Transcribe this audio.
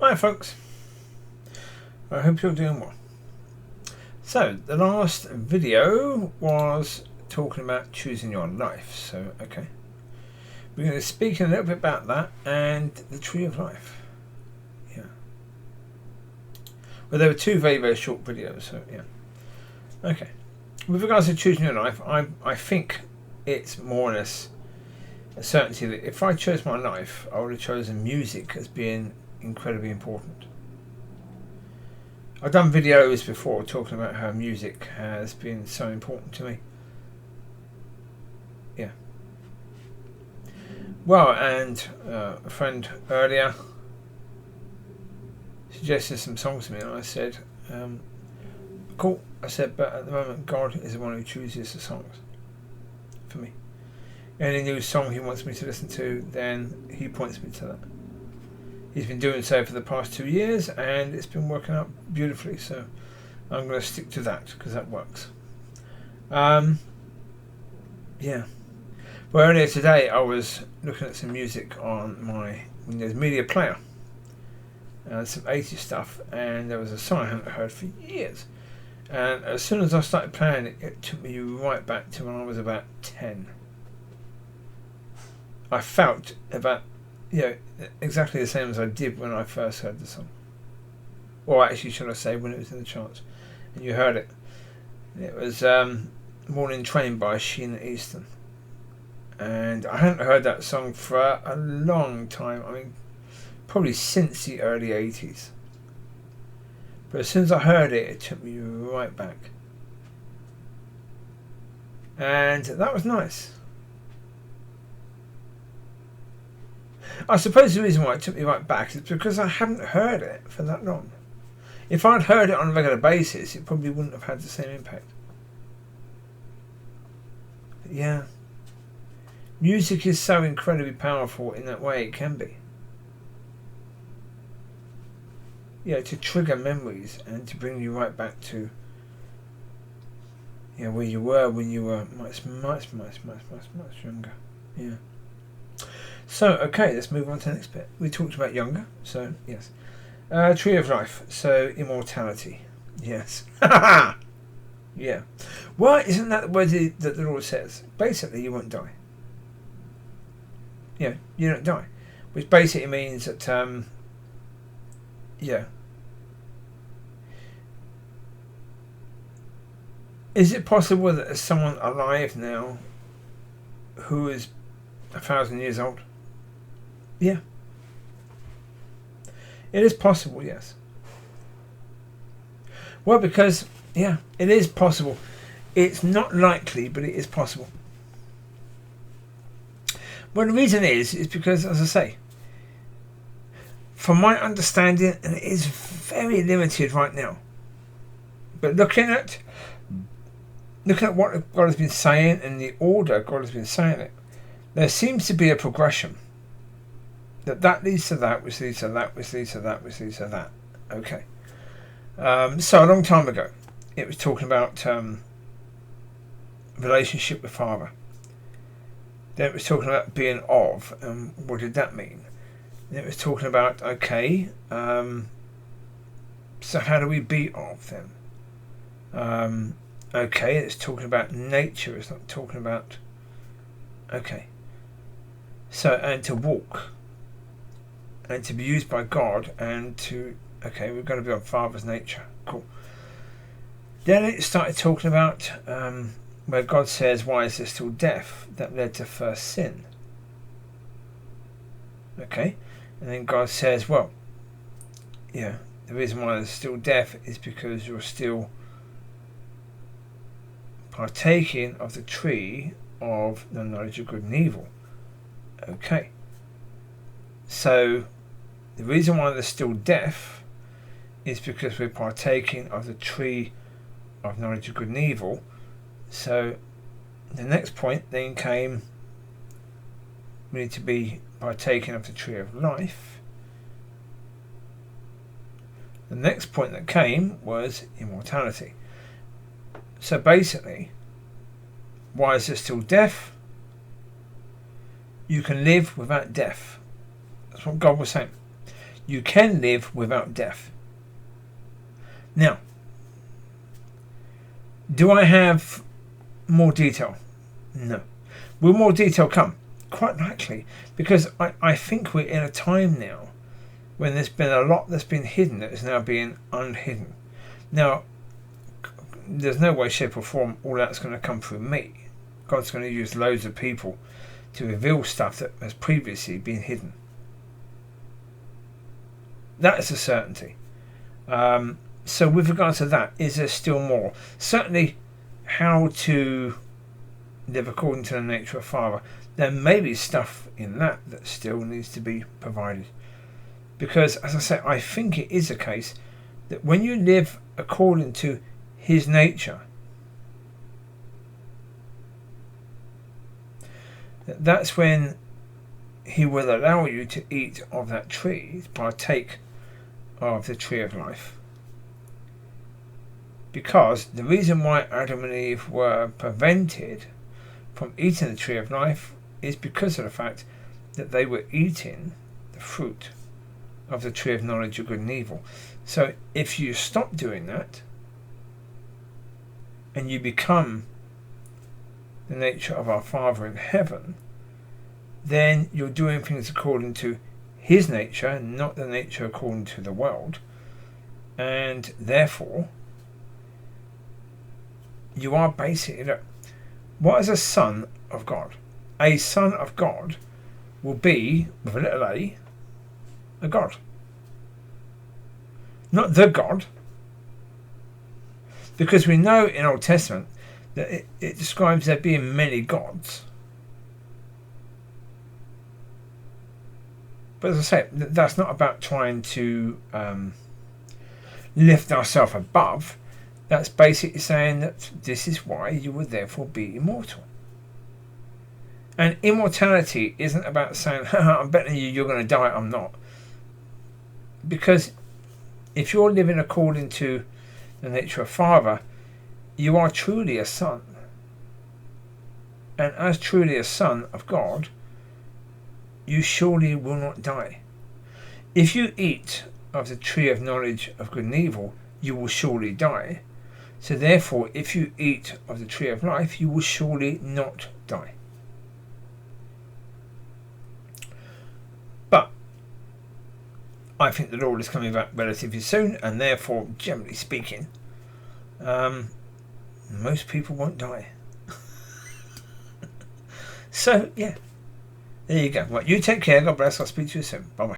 Hi folks, I hope you're doing well. So the last video was talking about choosing your life, so okay, we're going to speak a little bit about that and the tree of life. Yeah, well, there were two very short videos, so yeah. Okay, with regards to choosing your life, I think it's more or less a certainty that if I chose my life, I would have chosen music as being incredibly important. I've done videos before talking about how music has been so important to me. Yeah. Well, and a friend earlier suggested some songs to me, and I said, cool. I said, but at the moment, God is the one who chooses the songs for me. Any new song he wants me to listen to, then he points me to that. He's been doing so for the past 2 years, and it's been working out beautifully. So I'm going to stick to that because that works. Yeah. Well, earlier today I was looking at some music on my Windows Media Player, some 80s stuff, and there was a song I hadn't heard for years. And as soon as I started playing it, it took me right back to when I was about 10. I felt about exactly the same as I did when I first heard the song. Or actually, should I say, when it was in the charts. And you heard it. It was Morning Train by Sheena Easton. And I hadn't heard that song for a long time. I mean, probably since the early 80s. But as soon as I heard it, it took me right back. And that was nice. I suppose the reason why it took me right back is because I hadn't heard it for that long. If I'd heard it on a regular basis, it probably wouldn't have had the same impact. But yeah, music is so incredibly powerful in that way it can be. Yeah, to trigger memories and to bring you right back to where you were when you were much younger. Yeah. So, okay, let's move on to the next bit. We talked about younger, so yes. Tree of life, so immortality. Yes. Yeah. Well, isn't that the word that the Lord says? Basically, you won't die. Yeah, you don't die. Which basically means that, Is it possible that there's someone alive now who is 1,000 years old? Yeah. It is possible, yes. Well, because, it is possible. It's not likely, but it is possible. Well, the reason is because, as I say, from my understanding, and it is very limited right now, but looking at what God has been saying and the order God has been saying it, there seems to be a progression. That leads to that, which leads to that, which leads to that, which leads to that. Okay. So a long time ago, it was talking about relationship with Father. Then it was talking about being of, and what did that mean? Then it was talking about, okay, so how do we be of them? Okay, it's talking about nature, it's not talking about, okay. So, and to walk. And to be used by God, and to, okay, we're going to be on Father's nature. Cool. Then it started talking about where God says, why is there still death? That led to first sin. Okay. And then God says, well, the reason why there's still death is because you're still partaking of the tree of the knowledge of good and evil. Okay. So, the reason why there's still death is because we're partaking of the tree of knowledge of good and evil. So, the next point then came, we need to be partaking of the tree of life. The next point that came was immortality. So basically, why is there still death? You can live without death. That's what God was saying. You can live without death. Now, do I have more detail? No. Will more detail come? Quite likely, because I think we're in a time now when there's been a lot that's been hidden that is now being unhidden. Now, there's no way, shape or form all that's going to come through me. God's going to use loads of people to reveal stuff that has previously been hidden. That is a certainty. So with regards to that, is there still more? Certainly how to live according to the nature of Father. There may be stuff in that still needs to be provided. Because, as I say, I think it is a case that when you live according to His nature, that's when He will allow you to eat of that tree, partake of the tree of life. Because the reason why Adam and Eve were prevented from eating the tree of life is because of the fact that they were eating the fruit of the tree of knowledge of good and evil. So if you stop doing that and you become the nature of our Father in heaven, then you're doing things according to His nature, not the nature according to the world. And therefore, you are basically, look, what is a son of God? A son of God will be, with a little a God. Not the God. Because we know in Old Testament that it describes there being many gods. But as I say, that's not about trying to lift ourselves above. That's basically saying that this is why you will therefore be immortal. And immortality isn't about saying, I'm better than you, you're going to die, I'm not. Because if you're living according to the nature of Father, you are truly a son. And as truly a son of God, you surely will not die. If you eat of the tree of knowledge of good and evil, you will surely die. So therefore, if you eat of the tree of life, you will surely not die. But I think the Lord is coming back relatively soon, and therefore, generally speaking, most people won't die. So, yeah. There you go. Right, you take care. God bless. I'll speak to you soon. Bye-bye.